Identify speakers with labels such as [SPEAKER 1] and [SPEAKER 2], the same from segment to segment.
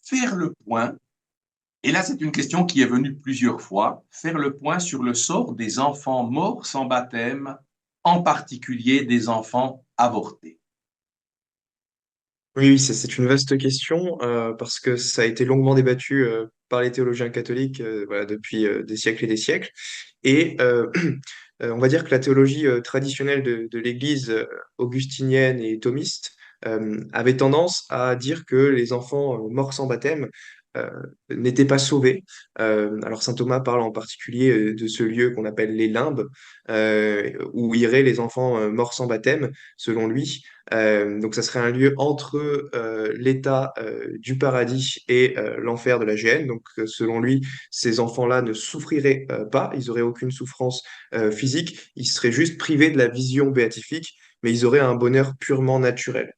[SPEAKER 1] faire le point, et là c'est une question qui est venue plusieurs fois, faire le point sur le sort des enfants morts sans baptême, en particulier des enfants avortés.
[SPEAKER 2] Oui, oui, c'est une vaste question parce que ça a été longuement débattu par les théologiens catholiques voilà, depuis des siècles et des siècles. Et on va dire que la théologie traditionnelle de l'Église augustinienne et thomiste avait tendance à dire que les enfants morts sans baptême euh, n'étaient pas sauvés. Alors saint Thomas parle en particulier de ce lieu qu'on appelle les limbes, où iraient les enfants morts sans baptême, selon lui. Donc, ça serait un lieu entre l'état du paradis et l'enfer de la géhenne. Donc, selon lui, ces enfants-là ne souffriraient pas, ils n'auraient aucune souffrance physique, ils seraient juste privés de la vision béatifique, mais ils auraient un bonheur purement naturel.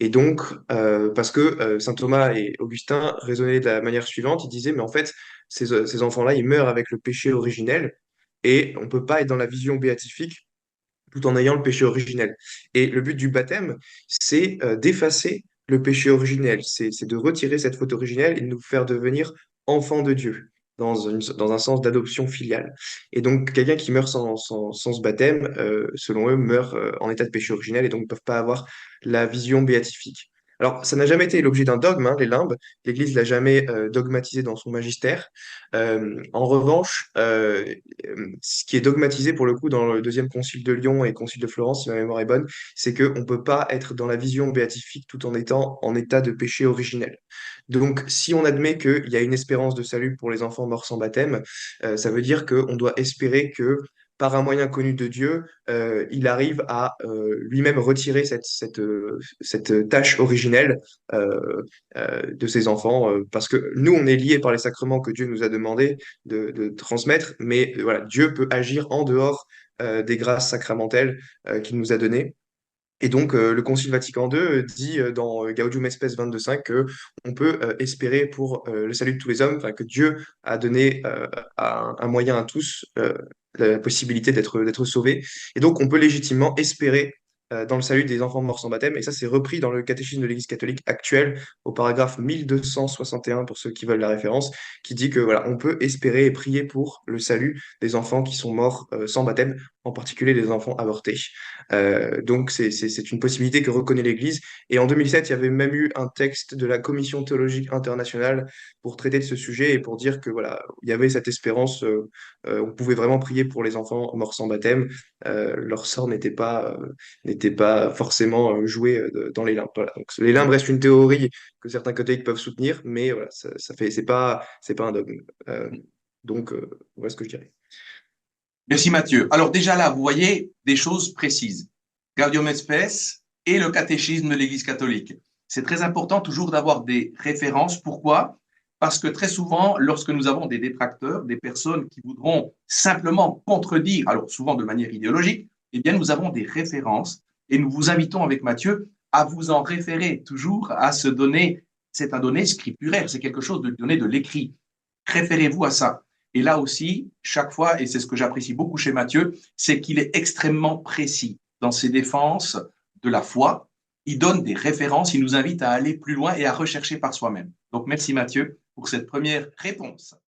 [SPEAKER 2] Et donc, parce que saint Thomas et Augustin raisonnaient de la manière suivante, ils disaient, mais en fait, ces enfants-là, ils meurent avec le péché originel, et on ne peut pas être dans la vision béatifique tout en ayant le péché originel. Et le but du baptême, c'est d'effacer le péché originel, c'est de retirer cette faute originelle et de nous faire devenir enfants de Dieu, dans un sens d'adoption filiale. Et donc, quelqu'un qui meurt sans ce baptême, selon eux, meurt en état de péché originel et donc ne peuvent pas avoir la vision béatifique. Alors, ça n'a jamais été l'objet d'un dogme, hein, les limbes. L'Église l'a jamais dogmatisé dans son magistère. En revanche, ce qui est dogmatisé pour le coup dans le deuxième concile de Lyon et concile de Florence, si ma mémoire est bonne, c'est qu'on ne peut pas être dans la vision béatifique tout en étant en état de péché originel. Donc, si on admet qu'il y a une espérance de salut pour les enfants morts sans baptême, ça veut dire qu'on doit espérer que par un moyen connu de Dieu, il arrive à lui-même retirer cette tâche originelle de ses enfants, parce que nous, on est liés par les sacrements que Dieu nous a demandé de transmettre, mais voilà, Dieu peut agir en dehors des grâces sacramentelles qu'il nous a données. Et donc, le Concile Vatican II dit dans Gaudium et Spes 22.5 que on peut espérer pour le salut de tous les hommes, enfin, que Dieu a donné un moyen à tous, la possibilité d'être sauvés. Et donc, on peut légitimement espérer dans le salut des enfants morts sans baptême. Et ça, c'est repris dans le catéchisme de l'Église catholique actuel, au paragraphe 1261, pour ceux qui veulent la référence, qui dit que voilà, on peut espérer et prier pour le salut des enfants qui sont morts sans baptême, en particulier les enfants avortés. Donc, c'est une possibilité que reconnaît l'Église. Et en 2007, il y avait même eu un texte de la Commission théologique internationale pour traiter de ce sujet et pour dire que voilà, il y avait cette espérance, on pouvait vraiment prier pour les enfants morts sans baptême. Leur sort n'était pas forcément joué dans les limbes. Voilà. Donc, les limbes restent une théorie que certains catholiques peuvent soutenir, mais voilà, ça fait, c'est pas un dogme. Voilà ce que je dirais.
[SPEAKER 1] Merci Mathieu. Alors déjà là, vous voyez des choses précises. Gaudium et Spes et le catéchisme de l'Église catholique. C'est très important toujours d'avoir des références. Pourquoi? Parce que très souvent, lorsque nous avons des détracteurs, des personnes qui voudront simplement contredire, alors souvent de manière idéologique, eh bien nous avons des références et nous vous invitons avec Mathieu à vous en référer toujours à se donner, c'est un donné scripturaire, c'est quelque chose de donné de l'écrit. Référez-vous à ça. Et là aussi, chaque fois, et c'est ce que j'apprécie beaucoup chez Mathieu, c'est qu'il est extrêmement précis dans ses défenses de la foi. Il donne des références, il nous invite à aller plus loin et à rechercher par soi-même. Donc merci Mathieu pour cette première réponse.